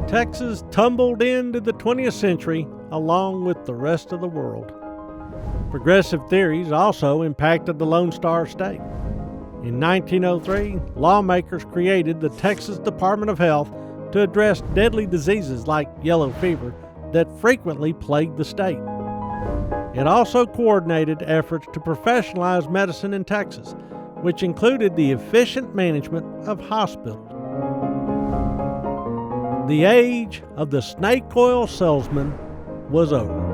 Texas tumbled into the 20th century along with the rest of the world. Progressive theories also impacted the Lone Star State. In 1903, lawmakers created the Texas Department of Health to address deadly diseases like yellow fever that frequently plagued the state. It also coordinated efforts to professionalize medicine in Texas, which included the efficient management of hospitals. The age of the snake oil salesman was over.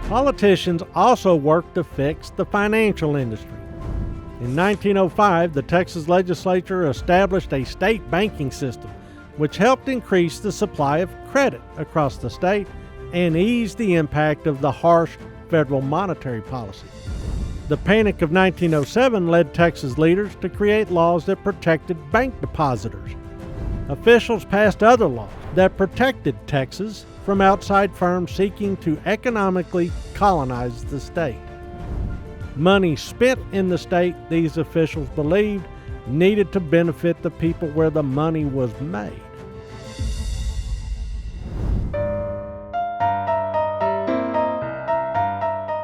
Politicians also worked to fix the financial industry. In 1905, the Texas legislature established a state banking system, which helped increase the supply of credit across the state and ease the impact of the harsh federal monetary policy. The Panic of 1907 led Texas leaders to create laws that protected bank depositors. Officials passed other laws that protected Texas from outside firms seeking to economically colonize the state. Money spent in the state, these officials believed, needed to benefit the people where the money was made.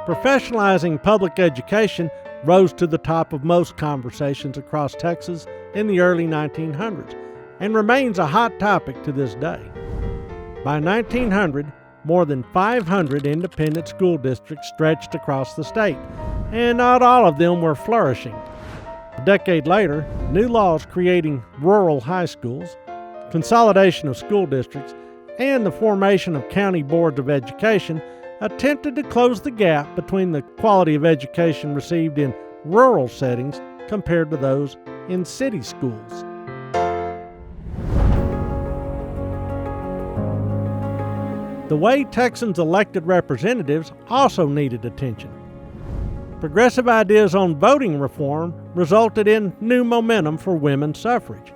Professionalizing public education rose to the top of most conversations across Texas in the early 1900s and remains a hot topic to this day. By 1900, more than 500 independent school districts stretched across the state, and not all of them were flourishing. A decade later, new laws creating rural high schools, consolidation of school districts, and the formation of county boards of education attempted to close the gap between the quality of education received in rural settings compared to those in city schools. The way Texans elected representatives also needed attention. Progressive ideas on voting reform resulted in new momentum for women's suffrage.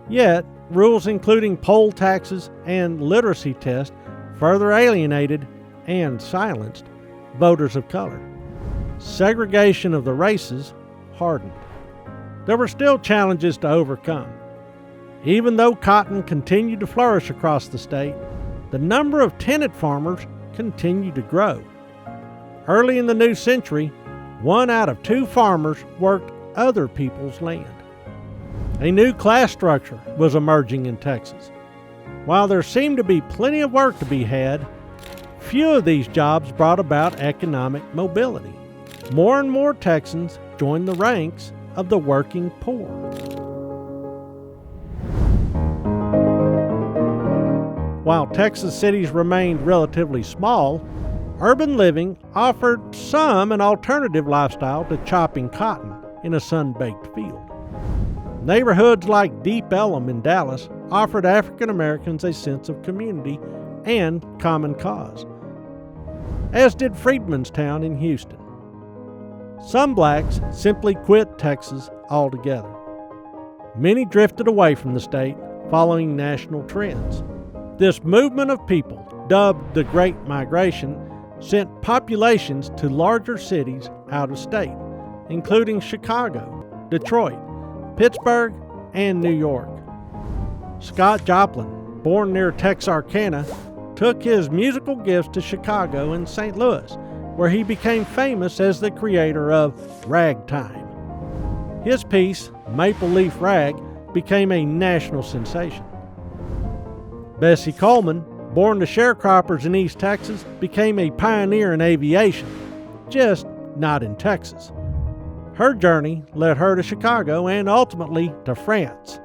Yet, rules including poll taxes and literacy tests further alienated and silenced voters of color. Segregation of the races hardened. There were still challenges to overcome. Even though cotton continued to flourish across the state, the number of tenant farmers continued to grow. Early in the new century, 1 out of 2 farmers worked other people's land. A new class structure was emerging in Texas. While there seemed to be plenty of work to be had, few of these jobs brought about economic mobility. More and more Texans joined the ranks of the working poor. While Texas cities remained relatively small, urban living offered some an alternative lifestyle to chopping cotton in a sun-baked field. Neighborhoods like Deep Ellum in Dallas offered African Americans a sense of community and common cause, as did Freedmanstown in Houston. Some blacks simply quit Texas altogether. Many drifted away from the state following national trends. This movement of people, dubbed the Great Migration, sent populations to larger cities out of state, including Chicago, Detroit, Pittsburgh, and New York. Scott Joplin, born near Texarkana, took his musical gifts to Chicago and St. Louis, where he became famous as the creator of ragtime. His piece, Maple Leaf Rag, became a national sensation. Bessie Coleman, born to sharecroppers in East Texas, became a pioneer in aviation, just not in Texas. Her journey led her to Chicago and ultimately to France.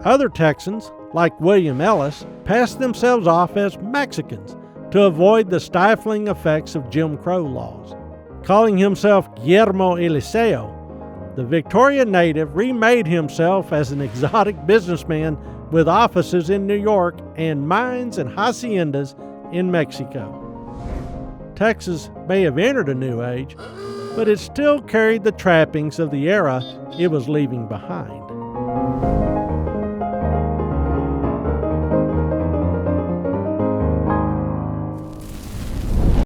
Other Texans, like William Ellis, passed themselves off as Mexicans to avoid the stifling effects of Jim Crow laws. Calling himself Guillermo Eliseo, the Victoria native remade himself as an exotic businessman with offices in New York and mines and haciendas in Mexico. Texas may have entered a new age, but it still carried the trappings of the era it was leaving behind.